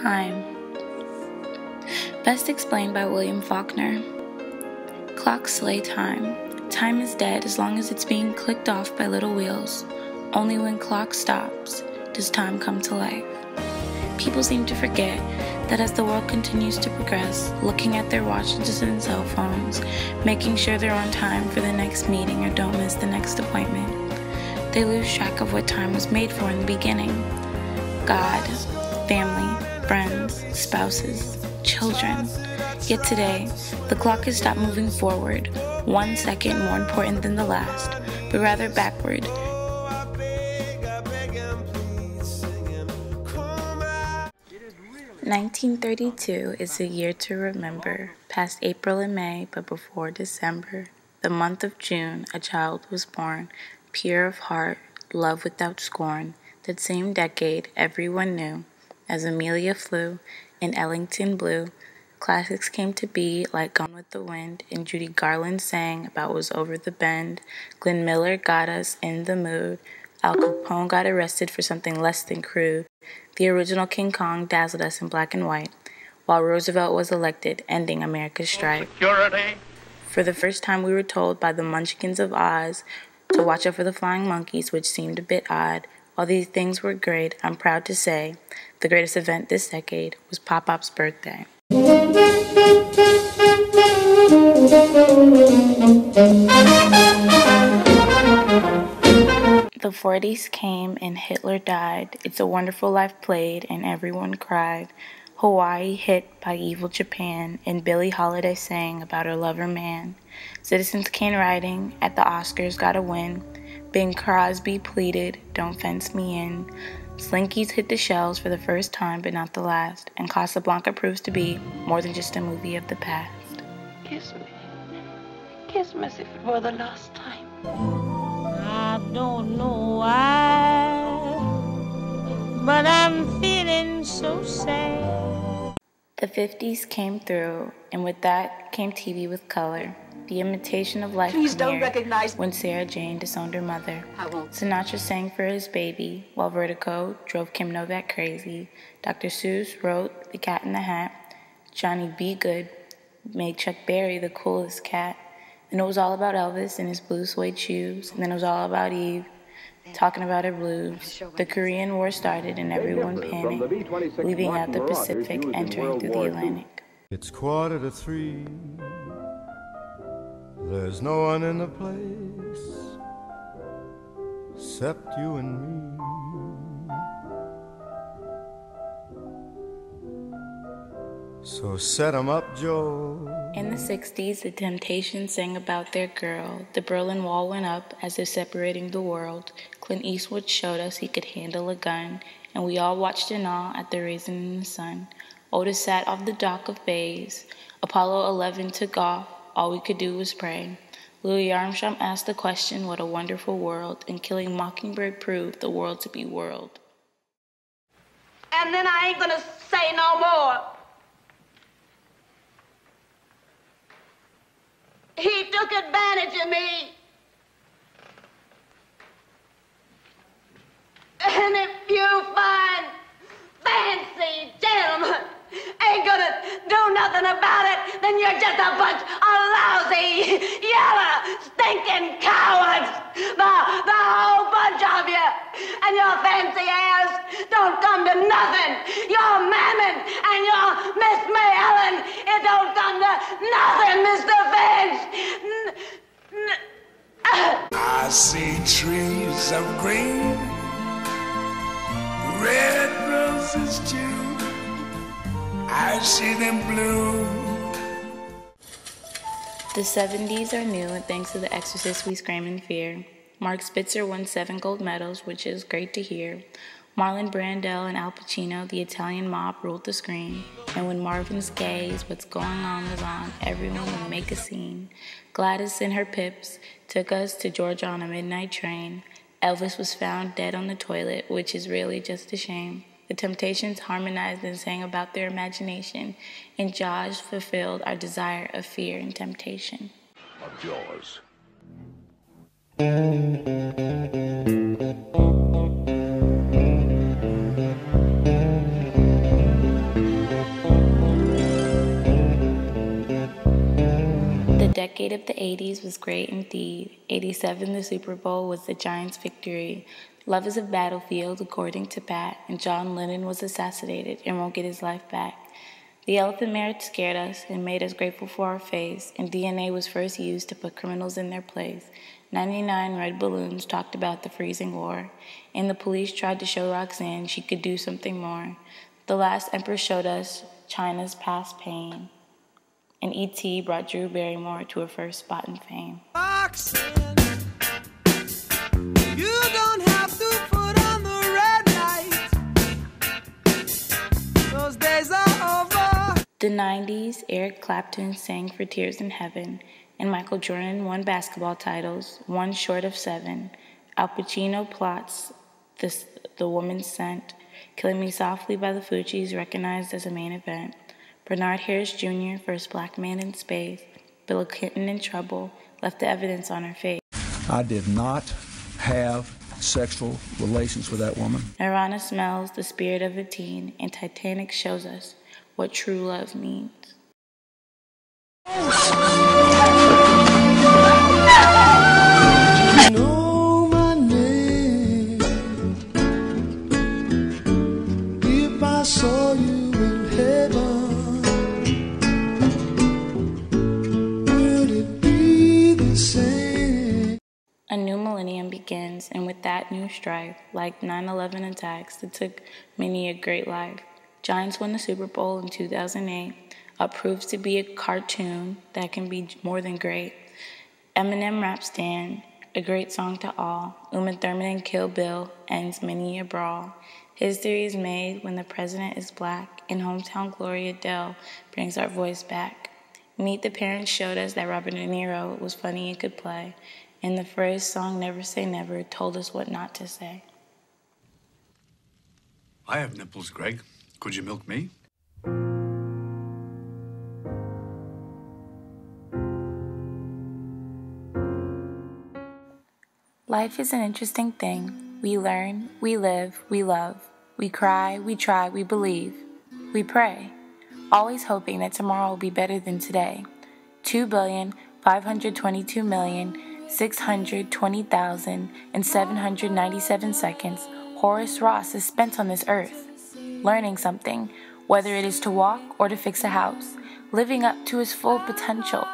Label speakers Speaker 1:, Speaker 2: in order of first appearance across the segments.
Speaker 1: Time. Best explained by William Faulkner. Clocks slay time. Time is dead as long as it's being clicked off by little wheels. Only when clock stops does time come to life. People seem to forget that as the world continues to progress, looking at their watches and cell phones, making sure they're on time for the next meeting or don't miss the next appointment, they lose track of what time was made for in the beginning. God, family, friends, spouses, children. Yet today, the clock has stopped moving forward, 1 second more important than the last, but rather backward. "1932 is a year to remember, past April and May, but before December. The month of June, a child was born, pure of heart, love without scorn. That same decade, everyone knew, as Amelia flew in Ellington blue. Classics came to be, like Gone with the Wind, and Judy Garland sang about what was over the bend. Glenn Miller got us in the mood. Al Capone got arrested for something less than crude. The original King Kong dazzled us in black and white, while Roosevelt was elected, ending America's strife. Security. For the first time, we were told by the Munchkins of Oz to watch out for the flying monkeys, which seemed a bit odd. While these things were great, I'm proud to say the greatest event this decade was PopPop's birthday. The 40s came and Hitler died. It's a Wonderful Life played and everyone cried. Hawaii hit by evil Japan, and Billie Holiday sang about her lover man. Citizens Kane writing at the Oscars got a win. Bing Crosby pleaded, "Don't fence me in." Slinkies hit the shelves for the first time but not the last, and Casablanca proves to be more than just a movie of the past.
Speaker 2: Kiss me. Kiss me as if it were the last time.
Speaker 3: I don't know why, but I'm feeling so sad.
Speaker 1: The 50s came through, and with that came TV with color. The Imitation of Life
Speaker 4: Please don't
Speaker 1: premiered
Speaker 4: recognize
Speaker 1: when Sarah Jane disowned her mother.
Speaker 4: I won't.
Speaker 1: Sinatra sang for his baby, while Vertigo drove Kim Novak crazy. Dr. Seuss wrote The Cat in the Hat. Johnny B. Good made Chuck Berry the coolest cat. And it was all about Elvis and his blue suede shoes. And then it was all about Eve talking about her blues. The Korean War started and everyone panicked, leaving out the Pacific, entering through the Atlantic.
Speaker 5: It's 2:45. There's no one in the place except you and me. So set 'em up, Joe.
Speaker 1: In the 60s, the Temptations sang about their girl. The Berlin Wall went up as if separating the world. Clint Eastwood showed us he could handle a gun, and we all watched in awe at the raisin in the sun. Otis sat off the dock of bays. Apollo 11 took off. All we could do was pray. Louis Armstrong asked the question, what a wonderful world, and Killing Mockingbird proved the world to be world.
Speaker 4: And then I ain't gonna say no more. He took advantage of me. And if you find fancy gentlemen ain't gonna do nothing about it, then you're just a bunch of lousy, yellow, stinking cowards. The whole bunch of you. And your fancy ass don't come to nothing. Your Mammon and your Miss May Ellen, it don't come to nothing, Mr. Finch.
Speaker 6: I see trees of green, red roses too. I see them bloom.
Speaker 1: The 70s are new, and thanks to The Exorcist, we scream in fear. Mark Spitzer won 7 gold medals, which is great to hear. Marlon Brando and Al Pacino, the Italian mob, ruled the screen. And when Marvin's Gaye's What's Going On was on, everyone would make a scene. Gladys and her pips took us to Georgia on a midnight train. Elvis was found dead on the toilet, which is really just a shame. The Temptations harmonized and sang about their imagination, and Jaws fulfilled our desire of fear and temptation.
Speaker 7: Of Jaws.
Speaker 1: decade of the 80s was great indeed. 87, the Super Bowl, was the Giants' victory. Love is a battlefield, according to Pat, and John Lennon was assassinated and won't get his life back. The elephant marriage scared us and made us grateful for our faith, and DNA was first used to put criminals in their place. 99 red balloons talked about the freezing war, and the police tried to show Roxanne she could do something more. The last emperor showed us China's past pain, and E.T. brought Drew Barrymore to her first spot in fame.
Speaker 7: Roxanne, you don't have to put on the red light. Those days are over.
Speaker 1: The 90s, Eric Clapton sang For Tears in Heaven, and Michael Jordan won basketball titles, one short of 7. Al Pacino plots The Woman's Scent. Killing Me Softly by the Fugees recognized as a main event. Bernard Harris Jr., first black man in space. Bill Clinton in trouble, left the evidence on her face.
Speaker 8: I did not have sexual relations with that woman.
Speaker 1: Nirvana smells the spirit of a teen, and Titanic shows us what true love means.
Speaker 7: You know my name. If I saw you in heaven, would it be the same?
Speaker 1: A new millennium begins, and with that new strife, like 9/11 attacks that took many a great life. Giants won the Super Bowl in 2008. Proves to be a cartoon that can be more than great. Eminem rap stand, a great song to all. Uma Thurman and Kill Bill ends many a brawl. History is made when the president is black, and hometown glory Adele brings our voice back. Meet the Parents showed us that Robert De Niro was funny and could play, and the phrase song Never Say Never told us what not to say.
Speaker 9: I have nipples, Greg. Could you milk me?
Speaker 1: Life is an interesting thing. We learn, we live, we love. We cry, we try, we believe. We pray, always hoping that tomorrow will be better than today. 2,522,620,797 seconds Horace Ross is spent on this earth, learning something, whether it is to walk or to fix a house, living up to his full potential,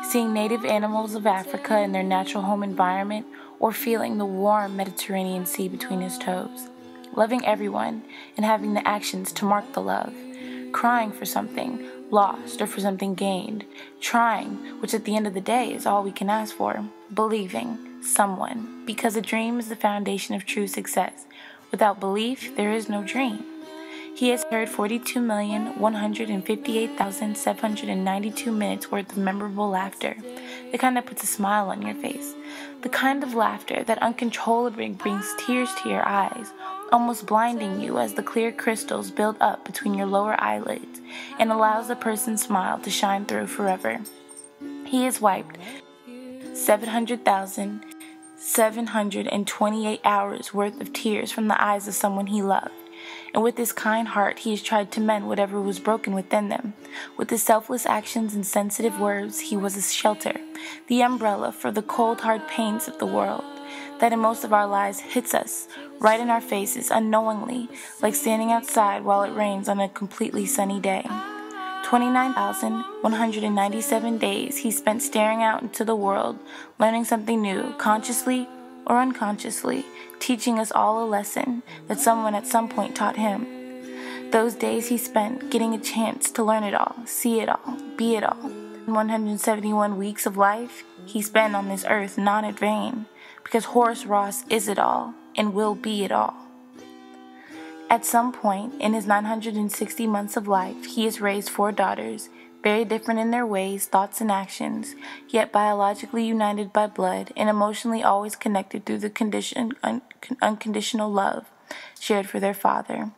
Speaker 1: seeing native animals of Africa in their natural home environment, or feeling the warm Mediterranean Sea between his toes, loving everyone and having the actions to mark the love, crying for something lost or for something gained, trying, which at the end of the day is all we can ask for, believing someone, because a dream is the foundation of true success. Without belief, there is no dream. He has heard 42,158,792 minutes worth of memorable laughter, the kind that puts a smile on your face, the kind of laughter that uncontrollably brings tears to your eyes, almost blinding you as the clear crystals build up between your lower eyelids and allows the person's smile to shine through forever. He has wiped 700,728 hours worth of tears from the eyes of someone he loved. And with his kind heart, he has tried to mend whatever was broken within them. With his selfless actions and sensitive words, he was a shelter, the umbrella for the cold, hard pains of the world that in most of our lives hits us right in our faces unknowingly, like standing outside while it rains on a completely sunny day. 29,197 days he spent staring out into the world, learning something new, consciously or unconsciously, teaching us all a lesson that someone at some point taught him. Those days he spent getting a chance to learn it all, see it all, be it all. 171 weeks of life he spent on this earth not in vain, because Horace Ross is it all and will be it all. At some point in his 960 months of life, he has raised 4 daughters, very different in their ways, thoughts, and actions, yet biologically united by blood and emotionally always connected through the unconditional love shared for their father.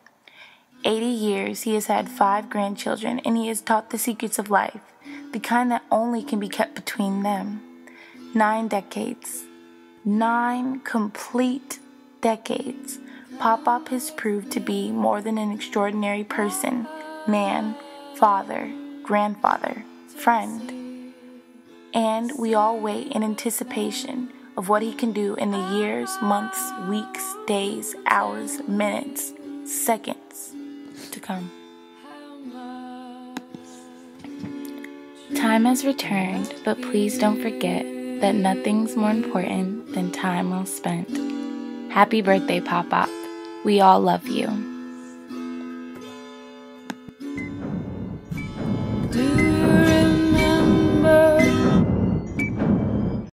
Speaker 1: 80 years, he has had 5 grandchildren, and he has taught the secrets of life, the kind that only can be kept between them. 9 decades. 9 complete decades. Pop-Pop has proved to be more than an extraordinary person, man, father, grandfather, friend. And we all wait in anticipation of what he can do in the years, months, weeks, days, hours, minutes, seconds to come. Time has returned, but please don't forget that nothing's more important than time well spent. Happy birthday, Pop-Pop. We all love you.